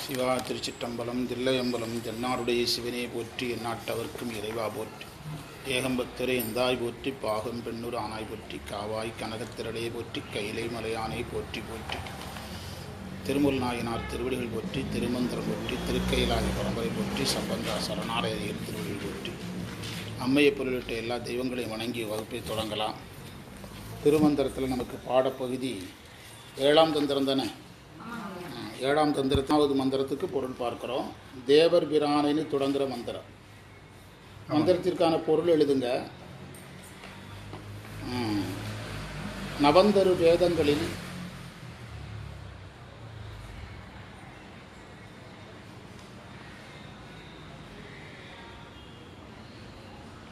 சிவா திருச்சிற்றம்பலம் தில்லையம்பலம் தென்னாடுடைய சிவனே போற்றி எந்நாட்டவர்க்கும் இறைவா போற்றி ஏகம்பத்திரை எந்தாய் போற்றி பாகம் பெண்ணூர் ஆனாய் போற்றி காவாய் கனகத்திரளே போற்றி கைலை மலையானை போற்றி போற்றி திருமுல் நாயனார் திருவடிகள் போற்றி திருமந்திரம் போற்றி திருக்கைலாய பரம்பரை போற்றி சம்பந்தா சரணாலயர் திருவடிகள் போற்றி அம்மையை பொருளிட்ட எல்லா தெய்வங்களையும் வணங்கி வகுப்பை தொடங்கலாம். திருமந்திரத்தில் நமக்கு பாடப்பகுதி 7ஆம் தந்திரம் தானே. 7ஆம் தந்திரத்தாவது மந்திரத்துக்கு பொருள் பார்க்குறோம். தேவர் பிரானைன்னு தொடங்குகிற மந்திரம். மந்திரத்திற்கான பொருள் எழுதுங்க. நவந்தரு வேதங்களில்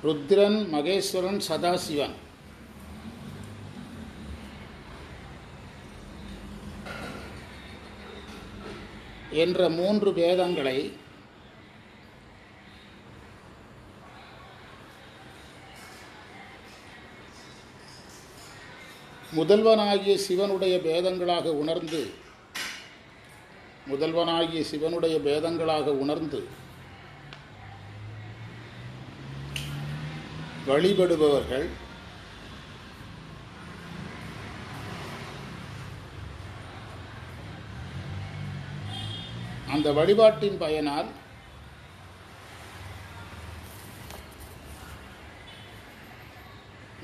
ருத்ரன், மகேஸ்வரன், சதாசிவன் என்ற 3 வேதங்களை முதல்வனாகிய சிவனுடைய பேதங்களாக உணர்ந்து வழிபடுபவர்கள் அந்த வழிபாட்டின் பயனால்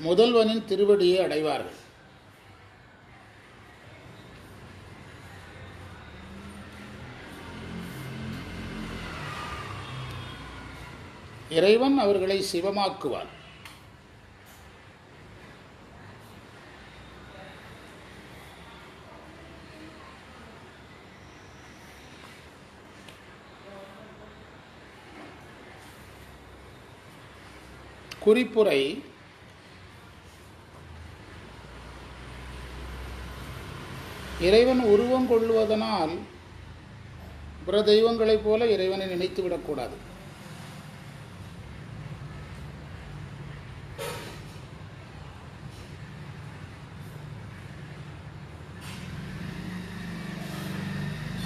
முதல்வனின் திருவடியை அடைவார்கள். இறைவன் அவர்களை சிவமாக்குவார். குறிப்புரை: இறைவன் உருவம் கொள்வதனால் பிற தெய்வங்களைப் போல இறைவனை நினைத்து விடக்கூடாது.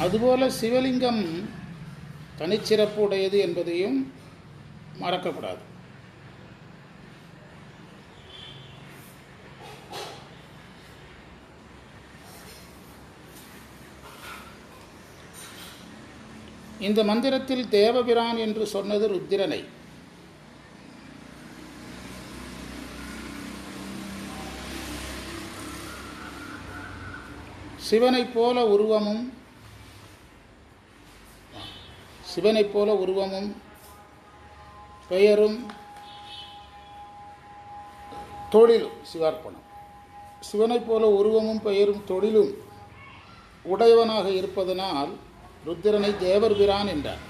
அதுபோல சிவலிங்கம் தனிச்சிறப்பு உடையது என்பதையும் மறக்கக்கூடாது. இந்த மந்திரத்தில் தேவபிரான் என்று சொன்னது ருத்திரனை. சிவனைப் போல உருவமும் பெயரும் தொழிலும் சிவார்ப்பணம். சிவனைப் போல உருவமும் பெயரும் தொழிலும் உடையவனாக இருப்பதனால் ருத்திரனை தேவர் பிரான் என்றார்.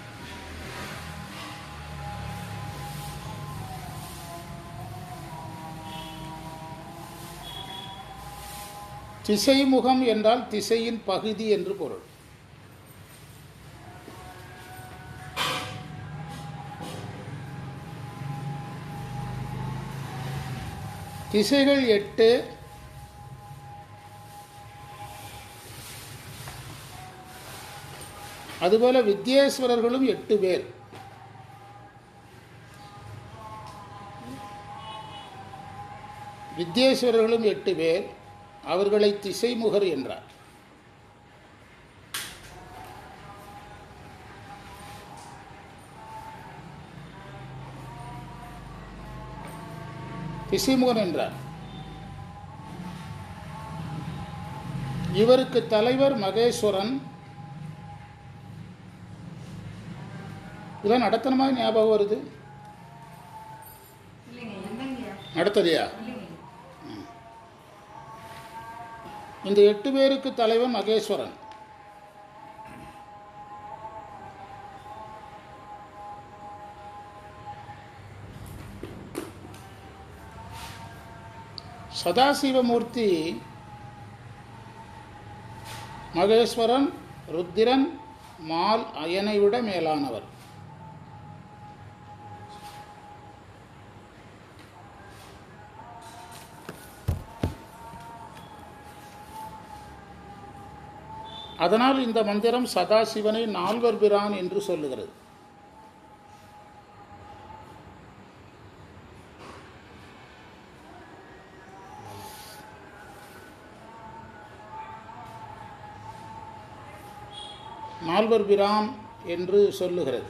திசைமுகம் என்றால் திசையின் பகுதி என்று பொருள். திசைகள் 8. அதுபோல வித்யேஸ்வரர்களும் 8 பேர். வித்யேஸ்வரர்களும் 8 பேர். அவர்களை திசைமுகர் என்றார். திசைமுகன் என்றார். இவருக்கு தலைவர் மகேஸ்வரன். இதெல்லாம் நடத்தனமாக ஞாபகம் வருது. நடத்தலையா? இந்த 8 பேருக்கு தலைவன் மகேஸ்வரன். சதாசிவமூர்த்தி மகேஸ்வரன், ருத்திரன், மால், அயனை விட மேலானவர். அதனால் இந்த மந்திரம் சதாசிவனை நால்வர் பிரான் என்று சொல்லுகிறது. நால்வர் பிரான் என்று சொல்லுகிறது.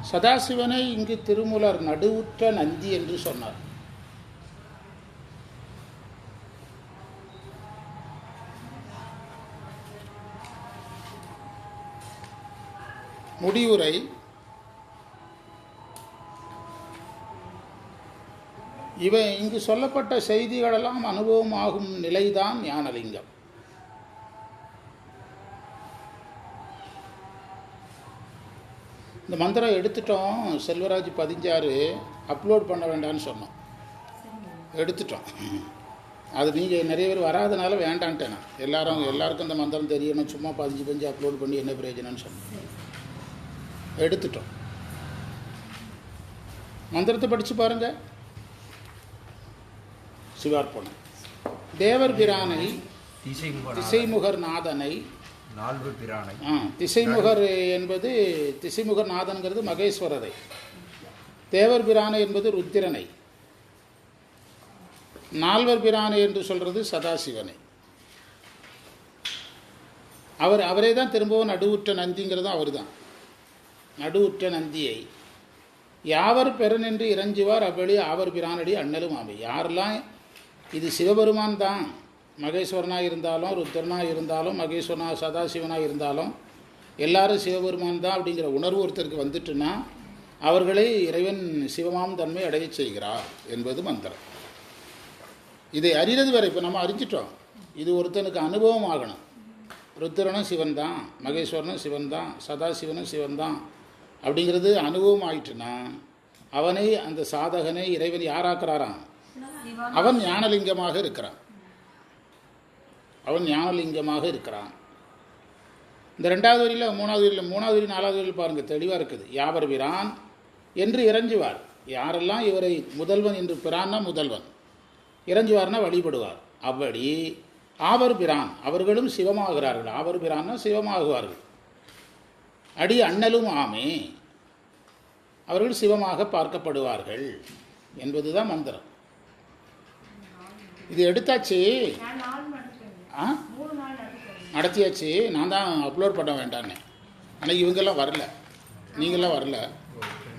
சதாசிவனை இங்கு திருமூலர் நடுவுற்ற நந்தி என்று சொன்னார். முடிவுரை. இங்கு சொல்லப்பட்ட செய்திகளெல்லாம் அனுபவமாகும் நிலைதான் ஞானலிங்கம். இந்த மந்திரம் எடுத்துட்டோம். செல்வராஜ் 16 அப்லோட் பண்ண வேண்டாம்னு சொன்னோம். எடுத்துட்டோம். அது நீங்கள் நிறைய பேர் வராதனால வேண்டான்ட்டேன். எல்லாருக்கும் இந்த மந்திரம் தெரியணும், சும்மா 15 அப்லோட் பண்ணி என்ன பிரயோஜனம்னு சொன்னோம். எடுத்துட்டோம். மந்திரத்தை படித்து பாருங்க. சிவார்ப்பணம். தேவர் பிரானை, திசைமுகர் நாதனை, நால்வர் பிரானை. திசைமுகர் என்பது திசைமுகர் நாதன்கிறது மகேஸ்வரரை, தேவர் பிரானை என்பது ருத்திரனை, நால்வர் பிரானை என்று சொல்கிறது சதாசிவனை. அவரே தான் திரும்பவும் நடுவுற்ற நந்திங்கிறதும் அவர் தான். நடுவுற்ற நந்தியை யாவர் பெறனென்று இறைஞ்சுவார் அவ்வழி ஆவர் பிரானடி அண்ணலும் ஆமை. யாரெல்லாம் இது சிவபெருமான் தான், மகேஸ்வரனாக இருந்தாலும் ருத்ரனாக இருந்தாலும் மகேஸ்வரனாக சதாசிவனாக இருந்தாலும் எல்லாரும் சிவபெருமான் தான் அப்படிங்கிற உணர்வு ஒருத்தருக்கு வந்துட்டுன்னா அவர்களை இறைவன் சிவமாம் தன்மை அடைய செய்கிறார் என்பது மந்திரம். இதை அறிகிறது வேறு. இப்போ நம்ம அறிஞ்சிட்டோம். இது ஒருத்தனுக்கு அனுபவம் ஆகணும். ருத்ரனும் சிவன் தான், மகேஸ்வரனும் சிவன் தான், சதாசிவனும் சிவன் தான் அப்படிங்கிறது அனுபவம் ஆயிட்டுன்னா அவனை, அந்த சாதகனை இறைவன் யாராக்குறாராம்? அவன் ஞானலிங்கமாக இருக்கிறான். அவன் ஞானலிங்கமாக இருக்கிறான். இந்த 2வது வரியில் 3வது வரியில் 3வது வரி 4வது வரியில் பாருங்கள், தெளிவாக இருக்குது. யாவர் பிரான் என்று இறைஞ்சுவார். யாரெல்லாம் இவரை முதல்வன் என்று, பிரான்னா முதல்வன், இறைஞ்சுவார்னா வழிபடுவார். அவ்வழி ஆவர் பிரான் அவர்களும் சிவமாகிறார்கள். ஆவர் பிரான்னா சிவமாகுவார்கள். அடி அண்ணலும் ஆமே அவர்கள் சிவமாக பார்க்கப்படுவார்கள் என்பதுதான் மந்திரம். இது எடுத்தாச்சு, நடத்தியாச்சு. நான் தான் அப்லோட் பண்ண வேண்டான்னு. ஆனால் இவங்கெல்லாம் வரல, நீங்களாம் வரல.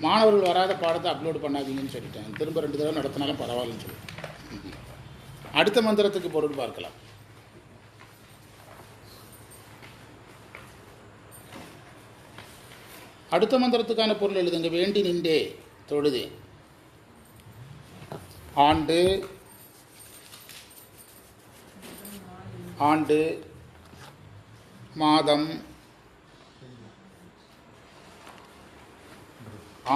மாணவர்கள் வராத பாடத்தை அப்லோட் பண்ணாதீங்கன்னு சொல்லிட்டேன். திரும்ப 2 தடவை நடத்தினாலும் பரவாயில்லன்னு சொல்லிட்டேன். அடுத்த மந்திரத்துக்கு பொருள் பார்க்கலாம். அடுத்த மந்திரத்துக்கான பொருள் எழுதுங்க. வேண்டி நின்றே தொழுதே. ஆண்டு, ஆண்டு, மாதம்,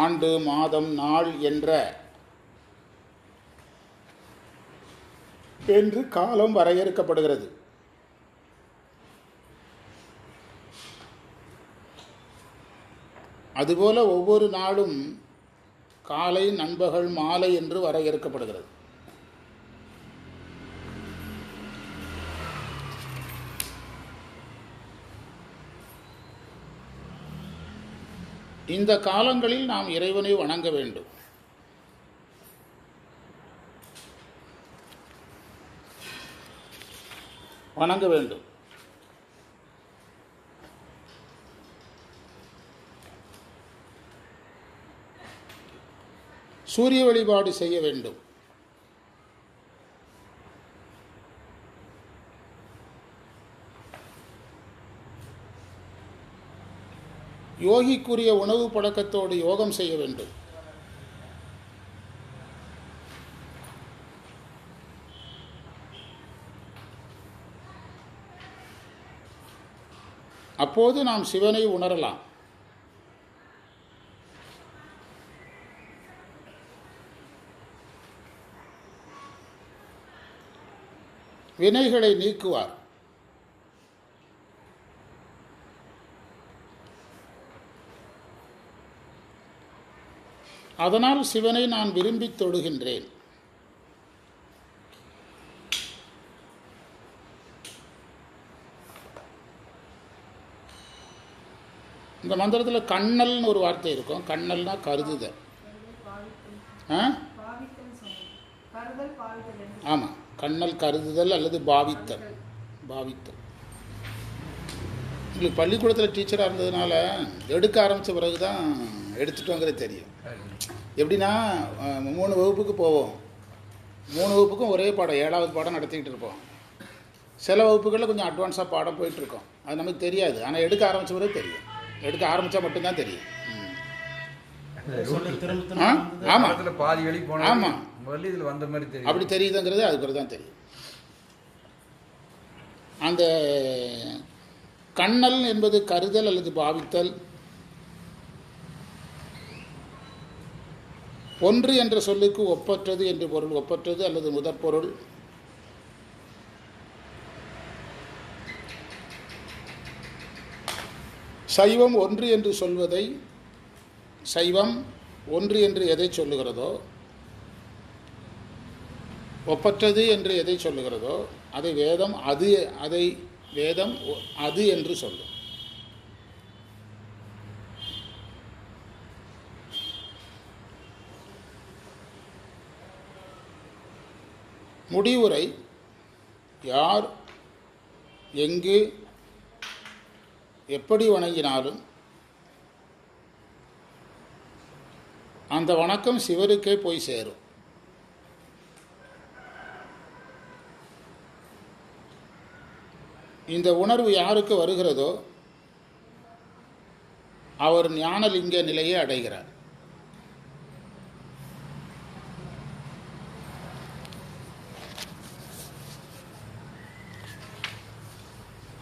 ஆண்டு மாதம் நாள் என்று காலம் வரையறுக்கப்படுகிறது. அதுபோல ஒவ்வொரு நாளும் காலை, நண்பகல், மாலை என்று வரையறுக்கப்படுகிறது. இந்த காலங்களில் நாம் இறைவனை வணங்க வேண்டும். வணங்க வேண்டும். சூரிய வழிபாடு செய்ய வேண்டும். யோகிக்குரிய உணவு பழக்கத்தோடு யோகம் செய்ய வேண்டும். அப்போது நாம் சிவனை உணரலாம். வினைகளை நீக்குவார். அதனால் சிவனை நான் விரும்பி தொழுகின்றேன். இந்த மந்திரத்தில் கண்ணல்னு ஒரு வார்த்தை இருக்கும். கண்ணல்னா கருதுதல். ஆமாம், கண்ணல் கருதுதல் அல்லது பாவித்தல். உங்களுக்கு பள்ளிக்கூடத்தில் டீச்சராக இருந்ததுனால எடுக்க ஆரம்பித்த பிறகு தான் எடுத்துட்டோங்கிறது தெரியும். எப்படின்னா 3 வகுப்புக்கு போவோம், 3 வகுப்புக்கும் ஒரே பாடம் 7வது பாடம் நடத்திக்கிட்டு இருப்போம். சில வகுப்புகளில் கொஞ்சம் அட்வான்ஸாக பாடம் போயிட்டுருக்கோம். அது நமக்கு தெரியாது. ஆனால் எடுக்க ஆரம்பித்த பிறகு தெரியும். எடுக்க ஆரம்பித்தா மட்டும்தான் தெரியும். ஆமாம், ஆமாம், அப்படி தெரியுதுங்கிறது அது பிறகு தான் தெரியும். அந்த கண்ணல் என்பது கருதல் அல்லது பாவித்தல். ஒன்று என்ற சொல்லுக்கு ஒப்பற்றது என்று பொருள். ஒப்பற்றது அல்லது முதற்பொருள். சைவம் ஒன்று என்று சொல்வதை, சைவம் ஒன்று என்று எதை சொல்லுகிறதோ, ஒப்பற்றது என்று எதை சொல்லுகிறதோ அதை வேதம் அது என்று சொல்லும். முடிவுரை: யார் எங்கு எப்படி வணங்கினாலும் அந்த வணக்கம் சிவருக்கே போய் சேரும். இந்த உணர்வு யாருக்கு வருகிறதோ அவர் ஞானலிங்க நிலையை அடைகிறார்.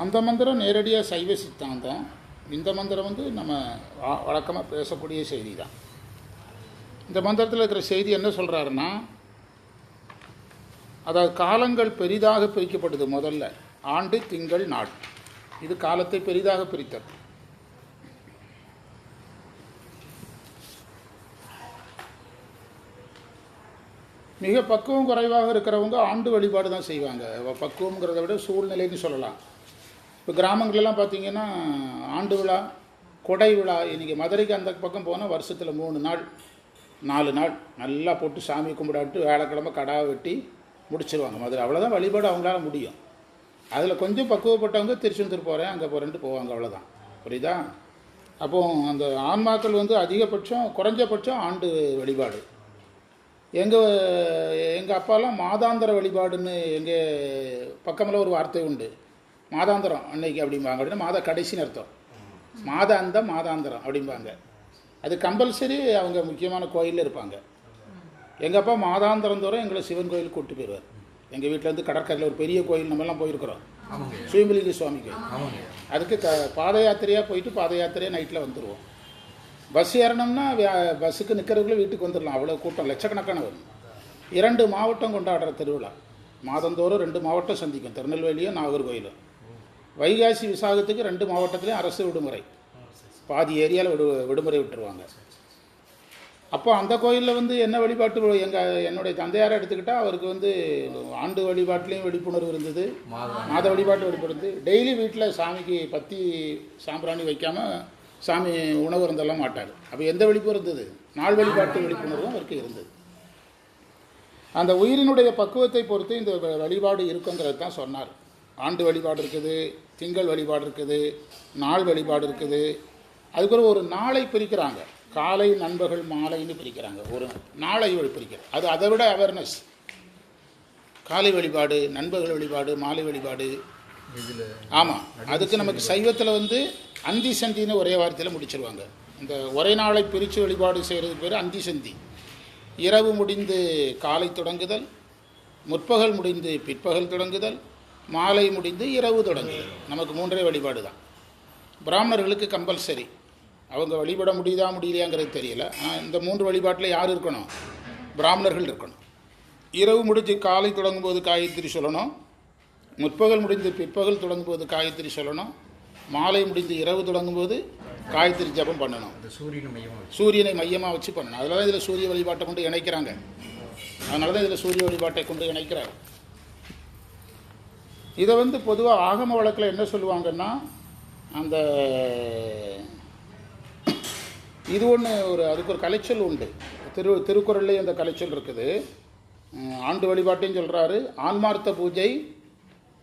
அந்த மந்திரம் நேரடியாக சைவ சித்தாந்தம். இந்த மந்திரம் நம்ம வழக்கமாக பேசக்கூடிய செய்தி தான். இந்த மந்திரத்தில் இருக்கிற செய்தி என்ன சொல்கிறாருன்னா, அதாவது காலங்கள் பெரிதாக பிரிக்கப்படுது. முதல்ல ஆண்டு, திங்கள், நாள். இது காலத்தை பெரிதாக பிரித்தது. மிக பக்குவம் குறைவாக இருக்கிறவங்க ஆண்டு வழிபாடு தான் செய்வாங்க. பக்குவங்கிறத விட சூழ்நிலைன்னு சொல்லலாம். இப்போ கிராமங்களெல்லாம் பார்த்தீங்கன்னா ஆண்டு விழா, கொடை விழா. இன்றைக்கி மதுரைக்கு அந்த பக்கம் போனால் வருஷத்தில் 3 நாள் 4 நாள் நல்லா போட்டு சாமி கும்பிடாட்டு வியாழக்கிழமை கடா வெட்டி முடிச்சிருவாங்க மதுரை. அவ்வளோதான் வழிபாடு அவங்களால முடியும். அதில் கொஞ்சம் பக்குவப்பட்டவங்க திருச்செந்தூர் போகிறேன் அங்கே போகிறேன்ட்டு போவாங்க, அவ்வளோதான். புரியுதா? அப்போது அந்த ஆன்மாக்கள் அதிகபட்சம் குறைஞ்சபட்சம் ஆண்டு வழிபாடு. எங்கள் அப்பாலாம் மாதாந்திர வழிபாடுன்னு எங்கள் பக்கமில் ஒரு வார்த்தை உண்டு. மாதாந்திரம் அன்னைக்கு அப்படிம்பாங்க. அப்படின்னா மாத கடைசின்னு அர்த்தம். மாதாந்திரம் அப்படிம்பாங்க. அது கம்பல்சரி. அவங்க முக்கியமான கோயிலில் இருப்பாங்க. எங்கள் அப்பா மாதாந்திரம் தோறும் எங்களை சிவன் கோயிலுக்கு கூப்பிட்டு போயிடுவார். எங்கள் வீட்டிலேருந்து கடற்கரையில் ஒரு பெரிய கோயில் நம்மெல்லாம் போயிருக்கிறோம், சுயம்பலிங்க சுவாமி கோயில். அதுக்கு பாத யாத்திரையாக போயிட்டு பாத யாத்திரையாக நைட்டில் வந்துடுவோம். பஸ் ஏறணும்னா பஸ்ஸுக்கு நிற்கிறவங்களே வீட்டுக்கு வந்துடலாம். அவ்வளோ கூட்டம் லட்சக்கணக்கான வரும். 2 மாவட்டம் கொண்டாடுற திருவிழா. மாதந்தோறும் 2 மாவட்டம் சந்திக்கும், திருநெல்வேலியும் நாகர்கோயிலும். வைகாசி விசாகத்துக்கு 2 மாவட்டத்துலேயும் அரசு விடுமுறை. பாதி ஏரியாவில் விடுமுறை விட்டுருவாங்க. அப்போ அந்த கோயிலில் என்ன வழிபாட்டு என்னுடைய தந்தையாரை எடுத்துக்கிட்டால் அவருக்கு ஆண்டு வழிபாட்டிலையும் விழிப்புணர்வு இருந்தது, மாத வழிபாட்டு விழிப்புணர்வு. டெய்லி வீட்டில் சாமிக்கு பத்தி சாம்பிராணி வைக்காமல் சாமி உணவு இருந்தெல்லாம் மாட்டார். அப்போ எந்த விழிப்பு இருந்தது? நாள் வழிபாட்டு விழிப்புணர்வும் அவருக்கு இருந்தது. அந்த உயிரினுடைய பக்குவத்தை பொறுத்து இந்த வழிபாடு இருக்குங்கிறது தான் சொன்னார். ஆண்டு வழிபாடு இருக்குது, திங்கள் வழிபாடு இருக்குது, நாள் வழிபாடு இருக்குது. அதுக்கப்புறம் ஒரு நாளை பிரிக்கிறாங்க. காலை, நண்பகல், மாலைன்னு பிரிக்கிறாங்க. ஒரு நாளை பிரிக்கிறாங்க. அது அதை விட அவேர்னஸ். காலை வழிபாடு, நண்பகல் வழிபாடு, மாலை வழிபாடு. ஆமாம், அதுக்கு நமக்கு சைவத்தில் அந்தி சந்தின்னு ஒரே வார்த்தையில் முடிச்சிருவாங்க. இந்த ஒரே நாளை பிரித்து வழிபாடு செய்கிறது பேர் அந்தி சந்தி. இரவு முடிந்து காலை தொடங்குதல், முற்பகல் முடிந்து பிற்பகல் தொடங்குதல், மாலை முடிந்து இரவு தொடங்குதல். நமக்கு 3 வழிபாடு தான். பிராமணர்களுக்கு கம்பல்சரி. அவங்க வழிபட முடியலையாங்கிறது தெரியல. ஆனால் இந்த 3 வழிபாட்டில் யார் இருக்கணும்? பிராமணர்கள் இருக்கணும். இரவு முடிஞ்சு காலை தொடங்கும்போது காயத்ரி சொல்லணும், முற்பகல் முடிந்து பிற்பகல் தொடங்கும்போது காயத்ரி சொல்லணும், மாலை முடிந்து இரவு தொடங்கும்போது காயத்ரி ஜபம் பண்ணணும். சூரியனை மையமாக வச்சு பண்ணணும். அதனால தான் இதில் சூரிய வழிபாட்டை கொண்டு இணைக்கிறாங்க. அதனால தான் இதில் சூரிய வழிபாட்டை கொண்டு இணைக்கிறாங்க. இதை வந்து பொதுவாக ஆகம வழக்கில் என்ன சொல்லுவாங்கன்னா, அந்த இது ஒன்று அதுக்கு ஒரு கலைச்சொல் உண்டு. திருக்குறள்லேயும் அந்த கலைச்சொல் இருக்குது. ஆண்டு வழிபாட்டையும் சொல்கிறாரு. ஆன்மார்த்த பூஜை,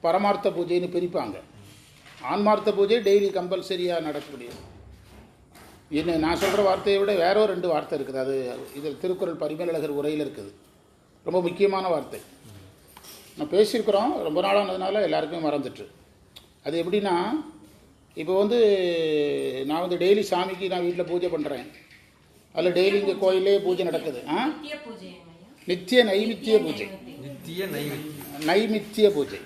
பரமார்த்த பூஜைன்னு பிரிப்பாங்க. ஆன்மார்த்த பூஜை டெய்லி கம்பல்சரியாக நடக்கக்கூடியது. இன்னும் நான் சொல்கிற வார்த்தையை விட வேற ஒரு 2 வார்த்தை இருக்குது. அது இதில் திருக்குறள் பரிமேலழகர் உரையில் இருக்குது. ரொம்ப முக்கியமான வார்த்தை. நான் பேசியிருக்கிறோம், ரொம்ப நாளானதுனால எல்லாருக்குமே மறந்துட்டு. அது எப்படின்னா, இப்போ வந்து நான் வந்து டெய்லி சாமிக்கு நான் வீட்டில் பூஜை பண்ணுறேன். அதில் டெய்லி இங்கே கோயிலே பூஜை நடக்குது. நித்திய நைமித்திய பூஜை. நைமித்திய பூஜை.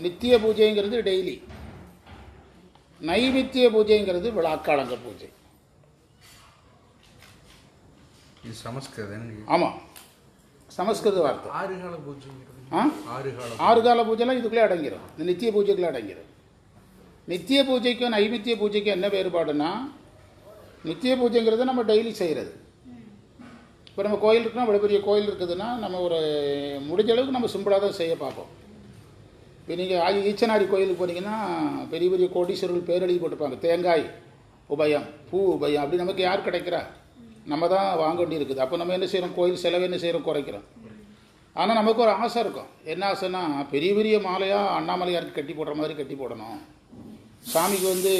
நித்திய பூஜைங்கிறது டெய்லி. நைமித்திய பூஜைங்கிறது விழாக்காலங்க பூஜை. ஆமாம், சமஸ்கிருத வார்த்தை. 6 கால பூஜை. 6 கால பூஜைலாம் இதுக்குள்ளே அடங்கிடும். இந்த நித்திய பூஜைக்குள்ளே அடங்கிடும். நித்திய பூஜைக்கும் நைமித்திய பூஜைக்கும் என்ன வேறுபாடுன்னா, நித்திய பூஜைங்கிறது நம்ம டெய்லி செய்கிறது. இப்போ நம்ம கோயில் இருக்குன்னா, இவ்வளோ பெரிய கோயில் இருக்குதுன்னா, நம்ம ஒரு முடிஞ்ச அளவுக்கு நம்ம சிம்பிளாக தான் செய்ய பார்ப்போம். இப்போ நீங்கள் ஈச்சனாரி கோயிலுக்கு போனீங்கன்னா பெரிய பெரிய கோடீஸ்வரர்கள் பேரெழுதி போட்டுப்பாங்க. தேங்காய் உபயம், பூ உபயம். அப்படி நமக்கு யார் கிடைக்கிறா? நம்ம தான் வாங்க வேண்டி இருக்குது. அப்போ நம்ம என்ன செய்கிறோம்? கோயில் செலவு என்ன செய்கிறோம்? குறைக்கிறோம். ஆனால் நமக்கு ஒரு ஆசை இருக்கும். என்ன ஆசைன்னா, பெரிய பெரிய மாலையாக அண்ணாமலையாருக்கு கட்டி போடுற மாதிரி கட்டி போடணும், சாமிக்கு வந்து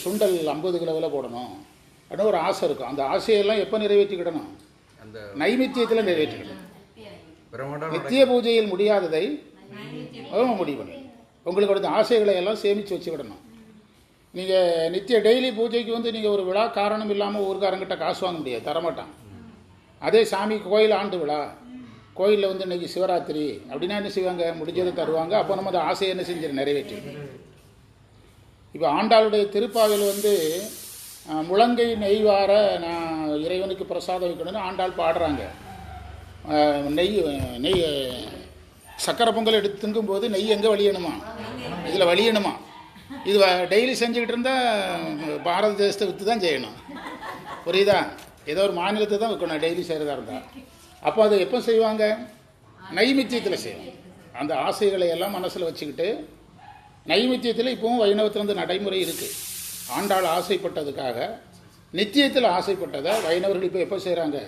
சுண்டல் 50 கிலோவில் போடணும் அப்படின்னு ஒரு ஆசை இருக்கும். அந்த ஆசையெல்லாம் எப்போ நிறைவேற்றிக்கிடணும்? அந்த நைமித்தியத்தில் நிறைவேற்றிக்கிடணும். நித்திய பூஜையில் முடியாததை முடிவு பண்ணி உங்களுக்கு வந்து ஆசைகளை எல்லாம் சேமித்து வச்சுக்கிடணும். நீங்கள் நித்திய டெய்லி பூஜைக்கு வந்து நீங்கள் ஒரு விழா காரணம் இல்லாமல் ஊருக்காரங்கிட்ட காசு வாங்க முடியாது, தரமாட்டான். அதே சாமி கோயில் ஆண்டு விழா, கோயிலில் வந்து இன்றைக்கி சிவராத்திரி அப்படின்னா என்ன செய்வாங்க? முடிஞ்சதை தருவாங்க. அப்போ நம்ம அந்த ஆசையை என்ன செஞ்சு நிறைவேற்றி. இப்போ ஆண்டாளுடைய திருப்பாவில் வந்து முழங்கை நெய்வார நான் இறைவனுக்கு பிரசாதம் வைக்கணும்னு ஆண்டாள் பாடுறாங்க. நெய் சக்கரை பொங்கல் எடுத்து திங்கும்போது நெய் எங்கே வழியணுமா? இதில் வழியணுமா? இது டெய்லி செஞ்சுக்கிட்டு இருந்தால் பாரத தேசத்தை விற்று தான் செய்யணும். புரியுதா? ஏதோ ஒரு மாநிலத்தை தான் வைக்கணும் டெய்லி செய்கிறதா இருந்தால். அப்போ அதை எப்போ செய்வாங்க? நைமித்தியத்தில் செய்வாங்க. அந்த ஆசைகளை எல்லாம் மனசில் வச்சுக்கிட்டு நைமித்தியத்தில் இப்போவும் வைணவத்தில் வந்து நடைமுறை இருக்குது. ஆண்டாள் ஆசைப்பட்டதுக்காக நித்தியத்தில் ஆசைப்பட்டதை வைணவர்கள் இப்போ எப்போ செய்கிறாங்க?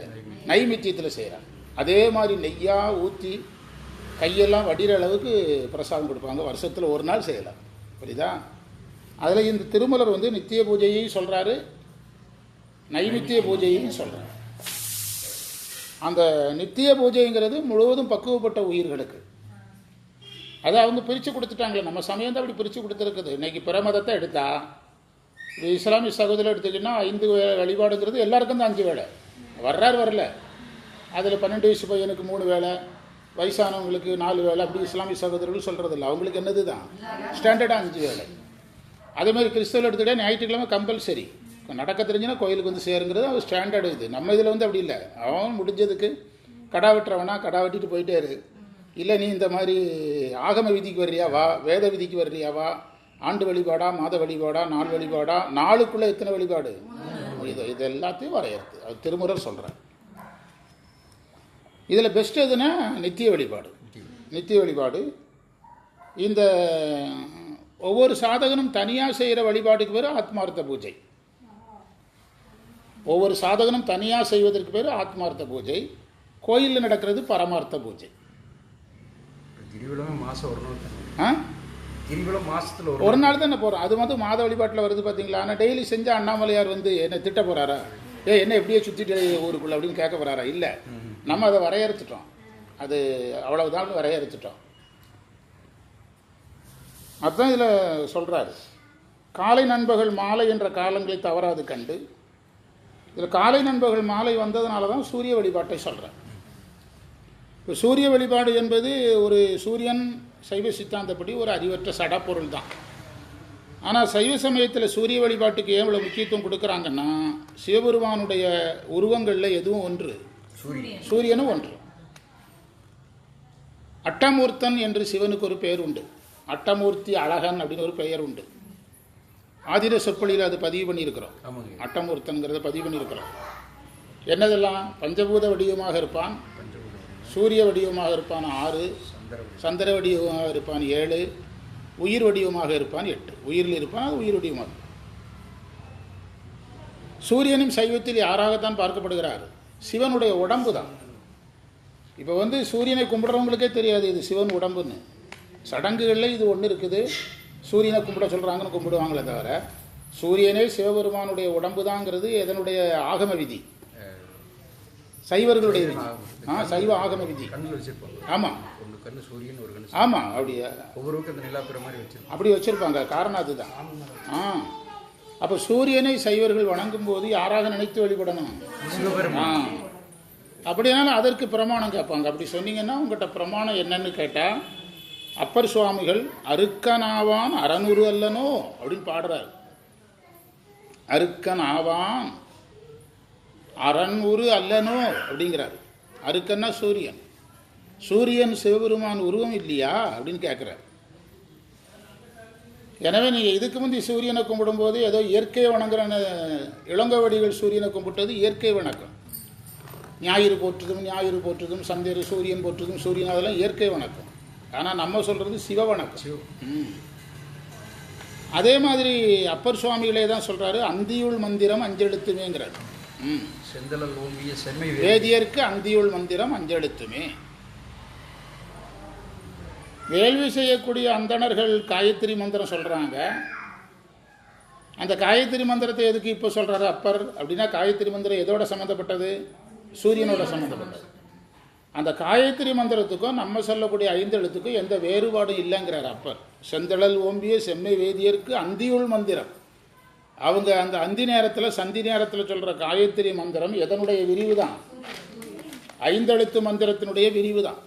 நைமித்தியத்தில் செய்கிறாங்க. அதே மாதிரி நெய்யாக ஊற்றி கையெல்லாம் வடிகிற அளவுக்கு பிரசாதம் கொடுப்பாங்க. வருஷத்தில் ஒரு நாள் செய்யலாம். புரியுதா? அதில் இந்த திருமலர் வந்து நித்திய பூஜையையும் சொல்கிறாரு, நைமித்திய பூஜையையும் சொல்கிறார். அந்த நித்திய பூஜைங்கிறது முழுவதும் பக்குவப்பட்ட உயிர்களுக்கு. அதை அவங்க பிரித்து கொடுத்துட்டாங்களே. நம்ம சமயம் தான் அப்படி பிரித்து கொடுத்துருக்குது. இன்றைக்கி பிற மதத்தை எடுத்தா, இஸ்லாமிய சகோதரர் எடுத்துக்கிட்டிங்கன்னா 5 வழிபாடுங்கிறது எல்லாருக்கும் தான் 5 வேளை. வர்றார் வரல, அதில் 12 வயசு பையனுக்கு 3 வேளை, வயசானவங்களுக்கு 4 வேளை, அப்படி இஸ்லாமிய சகோதரர்கள் சொல்கிறது இல்லை. அவங்களுக்கு என்னது தான் ஸ்டாண்டர்டாக 5 வேளை. அதேமாதிரி கிறிஸ்தவர்கள் எடுத்துக்கிட்டா ஞாயிற்றுக்கிழமை கம்பல்சரி. நடக்க தெரிஞ்சுன்னா கோயிலுக்கு வந்து சேருங்கிறது அவர் ஸ்டாண்டர்டு. இது நம்ம இதில் வந்து அப்படி இல்லை. அவன் முடிஞ்சதுக்கு கடா வெட்டுறவனா கடா வெட்டிட்டு போயிட்டே இரு. இல்லை நீ இந்த மாதிரி ஆகம விதிக்கு வர்றியாவா, வேத விதிக்கு வர்றியாவா, ஆண்டு வழிபாடா, மாத வழிபாடா, நாள் வழிபாடா, நாளுக்குள்ளே எத்தனை வழிபாடு, இது எல்லாத்தையும் வரையறுத்து அது திருமுறர் சொல்கிறேன். இதில் பெஸ்ட் எதுனா நித்திய வழிபாடு. நித்திய வழிபாடு இந்த ஒவ்வொரு சாதகனும் தனியாக செய்கிற வழிபாட்டுக்கு பேர் ஆத்மார்த்த பூஜை. ஒவ்வொரு சாதகனும் தனியாக செய்வதற்கு பேர் ஆத்மார்த்த பூஜை. கோயிலில் நடக்கிறது பரமார்த்த பூஜை. ஒரு நாள் தானே போகிறோம். அது வந்து மாத வழிபாட்டில் வருது பார்த்தீங்களா. ஆனால் டெய்லி செஞ்சால் அண்ணாமலையார் வந்து என்ன திட்ட போகிறாரா? என்ன எப்படியே சுற்றிட்டு ஊருக்குள்ள அப்படின்னு கேட்க போகிறாரா? இல்லை, நம்ம அதை வரையறுத்துட்டோம். அது அவ்வளவுதான் வரையறுத்துட்டோம். அதுதான் இதில் சொல்கிறாரு. காலை நண்பகல் மாலை என்ற காலங்களை தவறாது கண்டு, இதில் காலை நண்பகல் மாலை வந்ததுனால தான் சூரிய வழிபாட்டை சொல்கிறேன். இப்போ சூரிய வழிபாடு என்பது ஒரு சூரியன் சைவ சித்தாந்தப்படி ஒரு அறிவற்ற சடப்பொருள் தான். ஆனால் சைவ சமயத்தில் சூரிய வழிபாட்டுக்கு ஏன் இவ்வளோ முக்கியத்துவம் கொடுக்குறாங்கன்னா, சிவபெருமானுடைய உருவங்களில் எதுவும் ஒன்று, சூரியனும் ஒன்று. அட்டமூர்த்தன் என்று சிவனுக்கு ஒரு பெயர் உண்டு. அட்டமூர்த்தி அழகன் அப்படின்னு ஒரு பெயர் உண்டு. ஆதிர சொற்பொழியில் அது பதிவு பண்ணியிருக்கிறோம். அட்டமூர்த்தங்கிறத பதிவு பண்ணியிருக்கிறோம். என்னதெல்லாம்? பஞ்சபூத வடிவமாக இருப்பான், சூரிய வடிவமாக இருப்பான் 6, சந்திர வடிவமாக இருப்பான் 7, உயிர் வடிவமாக இருப்பான் 8. உயிரில் இருப்பான், அது உயிர் வடிவமாக. சூரியனும் சைவத்தில் யாராகத்தான் பார்க்கப்படுகிறார்? சிவனுடைய உடம்பு தான். இப்போ சூரியனை கும்பிடுறவங்களுக்கே தெரியாது இது சிவன் உடம்புன்னு. சடங்குகளில் இது ஒன்று இருக்குது, சூரியனை கும்பிட சொல்கிறாங்கன்னு கும்பிடுவாங்களே தவிர சூரியனே சிவபெருமானுடைய உடம்பு தாங்கிறது எதனுடைய ஆகம விதி? சைவர்களுடைய விதி. சைவ ஆகம விதி. ஆமாம் ஆமாம், அப்படியே அப்படி வச்சிருப்பாங்க. காரணம் அதுதான். அப்போ சூரியனை சைவர்கள் வணங்கும் போது யாராக நினைத்து வழிபடணும்? அப்படினாலும் அதற்கு பிரமாணம் கேட்பாங்க. அப்படி சொன்னீங்கன்னா உங்கள்கிட்ட பிரமாணம் என்னன்னு கேட்டால், அப்பர் சுவாமிகள் அருக்கனாவான் அறநூறு அல்லனோ அப்படின்னு பாடுறார். அருக்கனாவான் அறநூறு அல்லனோ அப்படிங்கிறார். அருக்கன்னா சூரியன். சூரியன் சிவபெருமான் உருவம் இல்லையா அப்படின்னு கேட்குறார். எனவே நீங்கள் இதுக்கு முந்தி சூரியனை கும்பிடும்போது ஏதோ இயற்கை வணங்குற இளங்கோவடிகள் சூரியனை கும்பிட்டது இயற்கை வணக்கம். ஞாயிறு போற்றுதும் சந்திர சூரியன் போற்றுதும் சூரியன், அதெல்லாம் இயற்கை வணக்கம். ஆனால் நம்ம சொல்கிறது சிவ வணக்கம். அதே மாதிரி அப்பர் சுவாமிகளே தான் சொல்கிறாரு, அந்தியுள் மந்திரம் அஞ்செழுத்துமேங்கிறார். செந்தழல் ஓம்பிய செம்மை வேதியருக்கு அந்தியுள் மந்திரம் அஞ்செழுத்துமே. வேள்வி செய்யக்கூடிய அந்தணர்கள் காயத்ரி மந்திரம் சொல்கிறாங்க. அந்த காயத்ரி மந்திரத்தை எதுக்கு இப்போ சொல்கிறாரு அப்பர் அப்படின்னா, காயத்ரி மந்திரம் எதோட சம்மந்தப்பட்டது? சூரியனோட சம்மந்தப்பட்டது. அந்த காயத்ரி மந்திரத்துக்கும் நம்ம சொல்லக்கூடிய 5 எழுத்துக்கும் எந்த வேறுபாடும் இல்லைங்கிறார் அப்பர். செந்தழல் ஓம்பிய செம்மை வேதியருக்கு அந்தியுள் மந்திரம். அவங்க அந்த அந்தி நேரத்தில் சந்தி நேரத்தில் சொல்கிற காயத்ரி மந்திரம் எதனுடைய விரிவு தான்? 5 எழுத்து மந்திரத்தினுடைய விரிவு தான்.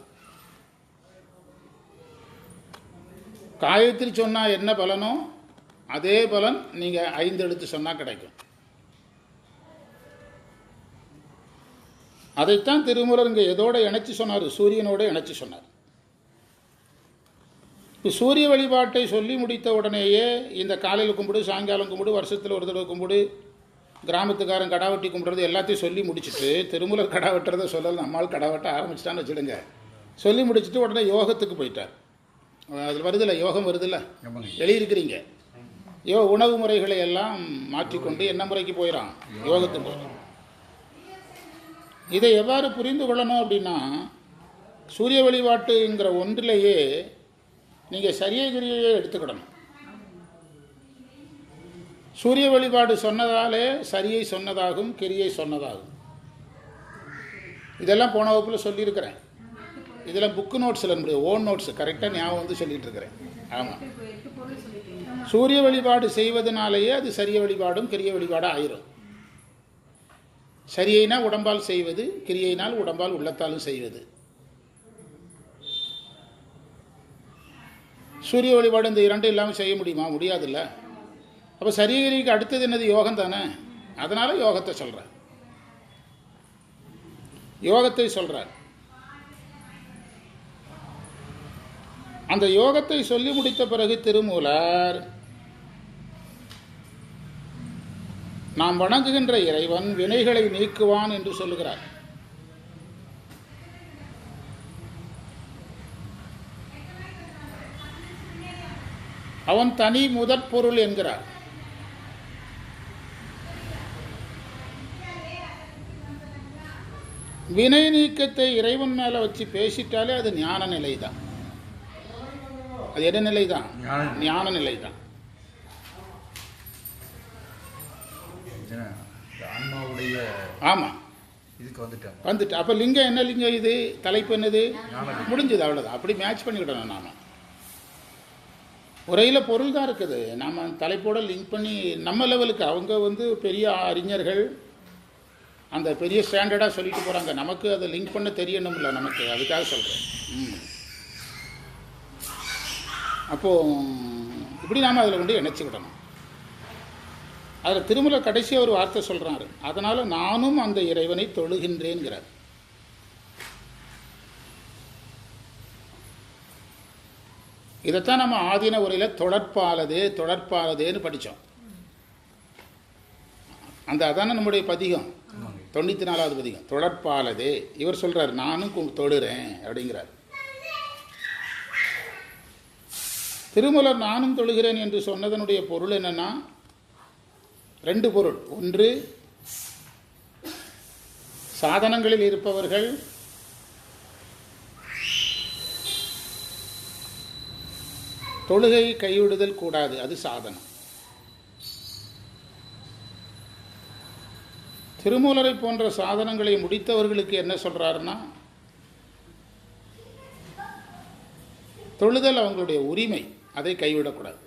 காயத்ரி சொன்னால் என்ன பலனோ அதே பலன் நீங்கள் 5 எழுத்து சொன்னால் கிடைக்கும். அதைத்தான் திருமூலர் இங்கே எதோடு இணைச்சி சொன்னார்? சூரியனோடு இணைச்சி சொன்னார். இப்போ சூரிய வழிபாட்டை சொல்லி முடித்த உடனேயே இந்த காலையில் கும்பிடு, சாயங்காலம் கும்பிடு, வருஷத்தில் ஒரு தடவை கும்பிடு, கிராமத்துக்காரன் கடா வெட்டி கும்பிட்றது எல்லாத்தையும் சொல்லி முடிச்சுட்டு, திருமூலர் கடா வெட்டுறதை சொல்லலை, நம்மால் கடா வெட்ட ஆரம்பிச்சிட்டான்னு வச்சுடுங்க. சொல்லி முடிச்சுட்டு உடனே யோகத்துக்கு போயிட்டார். அதில் வருதில்ல, யோகம் வருதில்ல, எழுதியிருக்கிறீங்க. உணவு முறைகளை எல்லாம் மாற்றிக்கொண்டு என்ன முறைக்கு போயிடான்? யோகத்துக்கு போயிடான். இதை எவ்வாறு புரிந்து கொள்ளணும் அப்படின்னா, சூரிய வழிபாட்டுங்கிற ஒன்றிலேயே நீங்கள் சரியை கிரியையே எடுத்துக்கிடணும். சூரிய வழிபாடு சொன்னதாலே சரியை சொன்னதாகும், கிரியை சொன்னதாகும். இதெல்லாம் போன வகுப்பில் சொல்லியிருக்கிறேன். இதெல்லாம் புக்கு நோட்ஸில் நம்முடைய ஓன் நோட்ஸ் கரெக்டாக ஞாபகம் சொல்லிகிட்டு இருக்கிறேன். ஆமாம், சூரிய வழிபாடு செய்வதனாலேயே அது சரிய வழிபாடும் கிரிய வழிபாடும் ஆயிரும். சரியைனால் உடம்பால் செய்வது, கிரியைனால் உடம்பால் உள்ளத்தாலும் செய்வது. சூரிய வழிபாடு இந்த 2 இல்லாமல் செய்ய முடியுமா? முடியாதுல்ல. அப்போ சரியகிரிக்கு அடுத்தது என்னது? யோகம் தானே. அதனால யோகத்தை சொல்கிறார். யோகத்தை சொல்கிறார். அந்த யோகத்தை சொல்லி முடித்த பிறகு திருமூலர், நாம் வணங்குகின்ற இறைவன் வினைகளை நீக்குவான் என்று சொல்லுகிறார். அவன் தனி முதற் பொருள் என்கிறார். வினை நீக்கத்தை இறைவன் மேல வச்சு பேசிட்டாலே அது ஞான நிலை தான். அது என்ன நிலை தான்? ஞான நிலை தான். ஆமா, வந்துட்டு அப்ப லிங்கம் என்ன லிங்கம்? இது தலைப்பு என்னது? முடிஞ்சது, அவ்வளவுதான். அப்படி மேட்ச் பண்ணிக்கிடணும். நாம உரையில் பொருள் தான் இருக்குது. நம்ம தலைப்போட லிங்க் பண்ணி நம்ம லெவலுக்கு, அவங்க பெரிய அறிஞர்கள் அந்த பெரிய ஸ்டாண்டர்டாக சொல்லிட்டு போகிறாங்க. நமக்கு அதை லிங்க் பண்ண தெரியணும்ல நமக்கு, அதுக்காக சொல்கிறேன். அப்போது இப்படி நாம் அதில் கொண்டு இணைச்சிக்கிடணும். அதில் திருமூலர் கடைசியாக ஒரு வார்த்தை சொல்கிறாரு, அதனால் நானும் அந்த இறைவனை தொழுகின்றேங்கிறார். இதைத்தான் நம்ம ஆதீன உரையில் தொடர்பாலதேன்னு படித்தோம். அதானே நம்முடைய பதிகம், ஆமாங்க. 94வது பதிகம். தொழற்பாலதே இவர் சொல்கிறார், நானும் தொழுறேன் அப்படிங்கிறார். திருமலர் நானும் தொழுகிறேன் என்று சொன்னதனுடைய பொருள் என்னன்னா, ரெண்டு பொருள். ஒன்று, சாதனங்களில் இருப்பவர்கள் தொழுகை கைவிடுதல் கூடாது, அது சாதனம். திருமூலரை போன்ற சாதனங்களை முடித்தவர்களுக்கு என்ன சொல்றாருன்னா, தொழுதல் அவங்களுடைய உரிமை, அதை கைவிடக்கூடாது.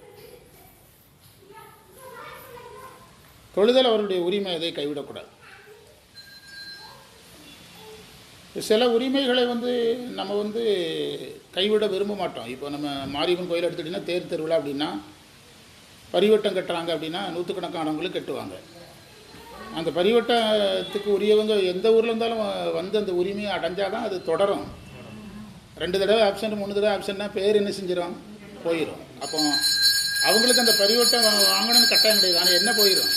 தொழுதல் அவருடைய உரிமை, அதை கைவிடக்கூடாது. சில உரிமைகளை நம்ம கைவிட விரும்ப மாட்டோம். இப்போ நம்ம மாரியம்மன் கோயில் எடுத்துக்கிட்டிங்கன்னா, தேர் திருவிழா அப்படின்னா பரிவட்டம் கட்டுறாங்க அப்படின்னா நூற்றுக்கணக்கானவங்களும் கட்டுவாங்க. அந்த பரிவட்டத்துக்கு உரியவங்க எந்த ஊரில் இருந்தாலும் அந்த உரிமையை அடைஞ்சால் தான் அது தொடரும். 2 தடவை ஆப்ஷன் 3 தடவை ஆப்ஷன்னா பேர் என்ன செஞ்சிடும், போயிடும். அப்போ அவங்களுக்கு அந்த பரிவட்டம் வாங்கணும்னு கட்டாயம் கிடையாது. ஆனால் என்ன போயிடும்,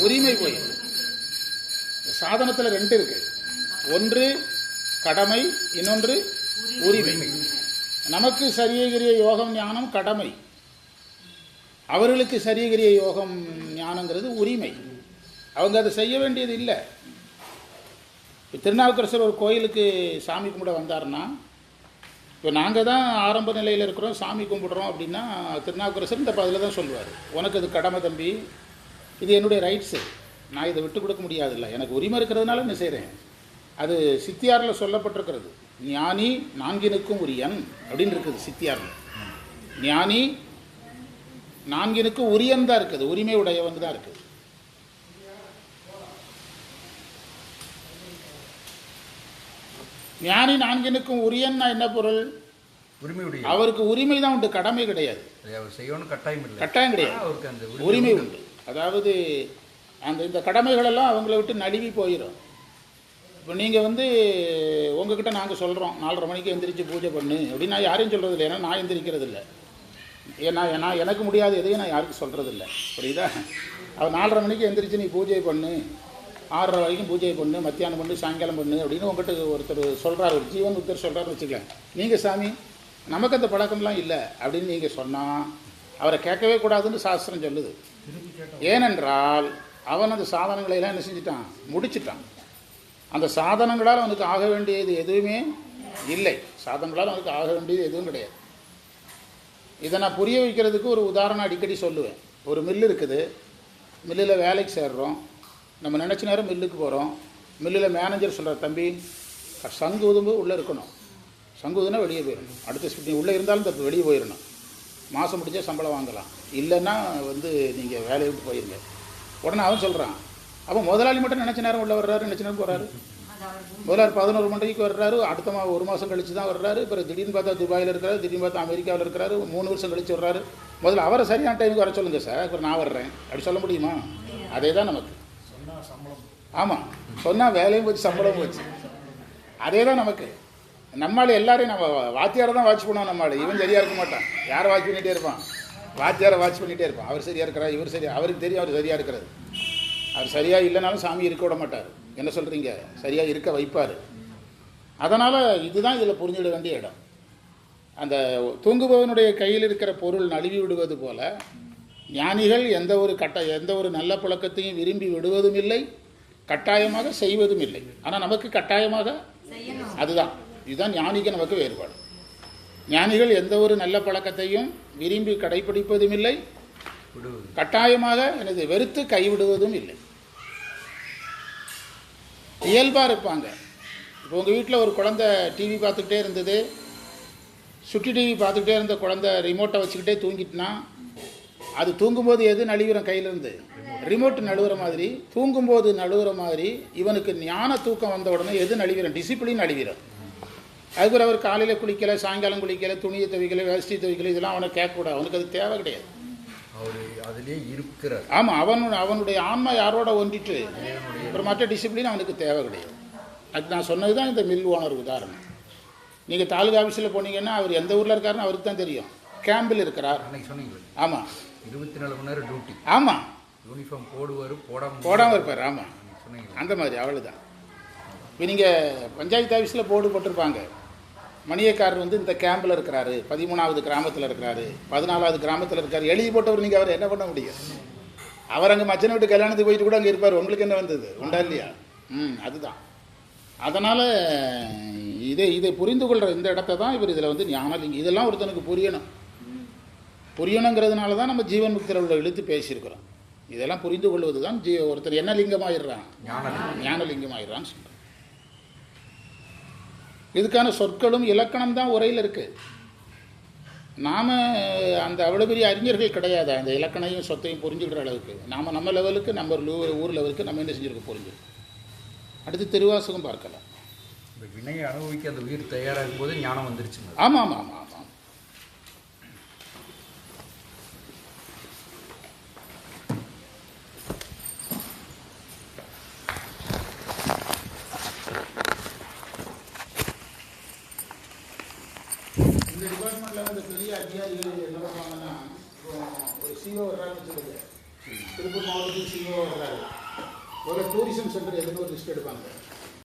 உரிமை போயிடும். சாதனத்தில் 2 இருக்கு. ஒன்று கடமை, இன்னொன்று உரிமை. நமக்கு சரியகிரிய யோகம் ஞானம் கடமை, அவர்களுக்கு சரியகிரிய யோகம் ஞானங்கிறது உரிமை. அவங்க அதை செய்ய வேண்டியது இல்லை. திருநாவுக்கரசர் ஒரு கோயிலுக்கு சாமி கும்பிட வந்தார்னா, இப்போ நாங்கள் தான் ஆரம்ப நிலையில் இருக்கிறோம், சாமி கும்பிடுறோம் அப்படின்னா திருநாவுக்கரசர் இந்த பதில் தான் சொல்லுவார், உனக்கு அது கடமை தம்பி, இது என்னுடைய ரைட்ஸு, நான் இதை விட்டு கொடுக்க முடியாதுல்ல, எனக்கு உரிமை இருக்கிறதுனால என்ன செய்கிறேன். அது சித்தியாரில் சொல்லப்பட்டிருக்கிறது. ஞானி நான்கினுக்கும் உரியன் அப்படின்னு இருக்குது சித்தியாரில். ஞானி நான்கினுக்கும் உரியன் தான் இருக்குது, உரிமை உடையவன் தான் இருக்குது. ஞானி நான்கினுக்கும் உரியன்னா என்ன பொருள், அவருக்கு உரிமை தான் உண்டு, கடமை கிடையாது. கட்டாயம் கிடையாது, உரிமை உண்டு. அதாவது இந்த கடமைகளெல்லாம் அவங்கள விட்டு நழுவி போயிடும். இப்போ நீங்கள் உங்ககிட்ட நாங்கள் சொல்கிறோம் 4:30 மணிக்கு எந்திரிச்சு பூஜை பண்ணு அப்படின்னு நான் யாரையும் சொல்கிறது இல்லை. ஏன்னா நான் எந்திரிக்கிறது இல்லை. ஏன்னா எனக்கு முடியாது எதையும் நான் யாருக்கும் சொல்கிறது இல்லை. புரியுதா? அவர் 4:30 மணிக்கு எந்திரிச்சு நீ பூஜை பண்ணு, 6:30 வரைக்கும் பூஜை பண்ணு, மத்தியானம் பண்ணு, சாயங்காலம் பண்ணு அப்படின்னு உங்கள்கிட்ட ஒருத்தர் சொல்கிறார், ஒரு ஜீவன் ஒருத்தர் சொல்கிறாருன்னு வச்சுக்கலாம். நீங்கள் சாமி நமக்கு அந்த பழக்கம்லாம் இல்லை அப்படின்னு நீங்கள் சொன்னால் அவரை கேட்கவே கூடாதுன்னு சாஸ்திரம் சொல்லுது. ஏனென்றால் அவன் அந்த சாதனங்களை எல்லாம் என்ன செஞ்சுட்டான், முடிச்சுட்டான். அந்த சாதனங்களால் அவனுக்கு ஆக வேண்டியது எதுவுமே இல்லை. சாதனங்களால் அவனுக்கு ஆக வேண்டியது எதுவும் கிடையாது. இதை நான் புரிய வைக்கிறதுக்கு ஒரு உதாரணம் அடிக்கடி சொல்லுவேன். ஒரு மில்லு இருக்குது, மில்லில் வேலைக்கு சேர்றோம், நம்ம நினச்ச நேரம் மில்லுக்கு போகிறோம். மில்லில் மேனேஜர் சொல்கிறார், தம்பி சங்கு ஊதும்போது உள்ளே இருக்கணும், சங்கு ஊதுனா வெளியே போயிடணும், அடுத்த நீ உள்ளே இருந்தாலும் தப்பு வெளியே போயிடணும், மாதம் முடிஞ்சால் சம்பளம் வாங்கலாம், இல்லைன்னா நீங்கள் வேலையை விட்டு போயிருங்க. உடனே அவன் சொல்கிறான், அப்போ முதலாளி மட்டும் நினச்ச நேரம் உள்ளே வர்றாரு, நினச்ச நேரம் போகிறாரு. முதலாளி 11 மணிக்கு வர்றாரு, அடுத்த 1 மாதம் கழித்து தான் வர்றாரு. அப்புறம் திடீர்னு பார்த்தா துபாயில் இருக்கிறாரு, திடீர்னு பார்த்தா அமெரிக்காவில் இருக்கிறாரு, 3 வருஷம் கழித்து வர்றாரு. முதல்ல அவரை சரியான டைமுக்கு வர சொல்லுங்கள் சார், அப்புறம் நான் வர்றேன் அப்படி சொல்ல முடியுமா? அதே தான் நமக்கு. ஆமாம், சொன்னால் வேலையும் போச்சு, சம்பளம் போச்சு. அதே தான் நமக்கு. நம்மளால் எல்லாரையும் நம்ம வாத்தியாரை தான் வாட்ச் பண்ணுவோம். நம்மளால் இவன் சரியாக இருக்க மாட்டான், யாரை வாட்ச் பண்ணிகிட்டே இருப்பான், வாத்தியாரை வாட்ச் பண்ணிகிட்டே இருப்பான். அவர் சரியாக இருக்கிறார், இவர் சரியாக, அவருக்கு தெரியும் அவர் சரியாக இருக்கிறது. அவர் சரியாக இல்லைனாலும் சாமி இருக்க விட மாட்டார். என்ன சொல்கிறீங்க, சரியாக இருக்க வைப்பார். அதனால் இதுதான் இதில் புரிஞ்சிட வேண்டிய இடம். அந்த தூங்குபவனுடைய கையில் இருக்கிற பொருள் நழுவி விடுவது போல ஞானிகள் எந்த ஒரு நல்ல பழக்கத்தையும் விரும்பி விடுவதும் இல்லை, கட்டாயமாக செய்வதும் இல்லை. ஆனால் நமக்கு கட்டாயமாக இதுதான் ஞானிக்கு நமக்கு வேறுபாடு. ஞானிகள் எந்த ஒரு நல்ல பழக்கத்தையும் விரும்பி கடைபிடிப்பதும் இல்லை, கட்டாயமாக வெறுத்து கைவிடுவதும் இல்லை. இயல்பாக இருப்பாங்க. இப்போ உங்கள் வீட்டில் ஒரு குழந்தை டிவி பார்த்துக்கிட்டே இருந்தது, சுட்டி டிவி பார்த்துக்கிட்டே இருந்த குழந்தை ரிமோட்டை வச்சுக்கிட்டே தூங்கிட்டுனா, அது தூங்கும்போது எது நழுவிடும் கையிலேருந்து, ரிமோட் நழுவுற மாதிரி, தூங்கும்போது நழுவுற மாதிரி இவனுக்கு ஞான தூக்கம் வந்த உடனே எது நழுவிடும், டிசிப்ளின் நழுவிடும். அதுக்கு அவர் காலையில் குளிக்கலை, சாயங்காலம் குளிக்கலை, துணியை துவைக்கலை, வேஷ்டி துவைக்கலை, இதெல்லாம் அவனுக்கு கேட்கக்கூடாது, அவனுக்கு அது தேவை கிடையாது. அதிலே இருக்கிறார். ஆமாம், அவனுடைய ஆன்மா யாரோட ஒன்றிட்டு அப்புறம் மற்ற டிசிப்ளின் அவனுக்கு தேவை கிடையாது. அது நான் சொன்னது தான் இந்த மில் ஓனர் உதாரணம். நீங்கள் தாலுகா ஆஃபீஸில் போனீங்கன்னா அவர் எந்த ஊரில் இருக்காருன்னு அவருக்கு தான் தெரியும். கேம்பில் இருக்கிறார். சொன்னீங்க. ஆமாம், 24 மணி நேரம் டியூட்டி. ஆமாம், யூனிஃபார்ம் போடுவார் போடாமல் இருப்பார். ஆமாம், சொன்னீங்க. அந்த மாதிரி அவ்வளோதான். இப்போ நீங்கள் பஞ்சாயத்து ஆஃபீஸில் போர்டு போட்டிருப்பாங்க, மணியக்காரர் வந்து இந்த கேம்பில் இருக்கிறாரு, 13வது கிராமத்தில் இருக்கிறாரு, 14வது கிராமத்தில் இருக்கார். எழுதி போட்டவர் நீங்கள் அவர் என்ன பண்ண முடியும்? அவர் அங்கே மச்சனை விட்டு கல்யாணத்துக்கு போயிட்டு கூட அங்கே இருப்பார். உங்களுக்கு என்ன வந்தது? உண்டா இல்லையா? அதுதான். அதனால் இதை புரிந்து கொள்கிற இந்த இடத்த தான் இவர் இதில் வந்து ஞானலிங்கம், இதெல்லாம் ஒருத்தனுக்கு புரியணுங்கிறதுனால தான் நம்ம ஜீவன் முக்தியில் உள்ள இழுத்து பேசியிருக்கிறோம். இதெல்லாம் புரிந்து கொள்வது தான் ஒருத்தர் என்ன லிங்கமாயிடுறான், ஞானலிங்கமாயிடுறான்னு சொல்கிறேன். இதுக்கான சொற்களும் இலக்கணம் தான் உரையில் இருக்குது. நாம் அந்த அவ்வளோ பெரிய அறிஞர்கள் கிடையாது. அந்த இலக்கணையும் சொத்தையும் புரிஞ்சுக்கிற அளவுக்கு நம்ம லெவலுக்கு, நம்ம ஊர் லெவலுக்கு நம்ம என்ன செஞ்சுருக்க புரிஞ்சுருக்கோம். அடுத்து திருவாசகம் பார்க்கலாம். இந்த வினையை அனுபவிக்க அந்த உயிர் தயாராகும் போது ஞானம் வந்துருச்சு. ஆமாம் ஆமாம் ஆமாம் ஆமாம். இந்த டிபார்ட்மெண்ட்டில் வந்து பெரிய அதிகாரிகள் என்ன பண்ணுவாங்கன்னா, ஒரு சிஓ வர்றாருன்னு சொல்லுங்க, திருப்பூர் மாவட்டத்துக்கு சிஓ வர்றாரு, ஒரு டூரிசம் சென்டர் எதுன்னு ஒரு லிஸ்ட் எடுப்பாங்க.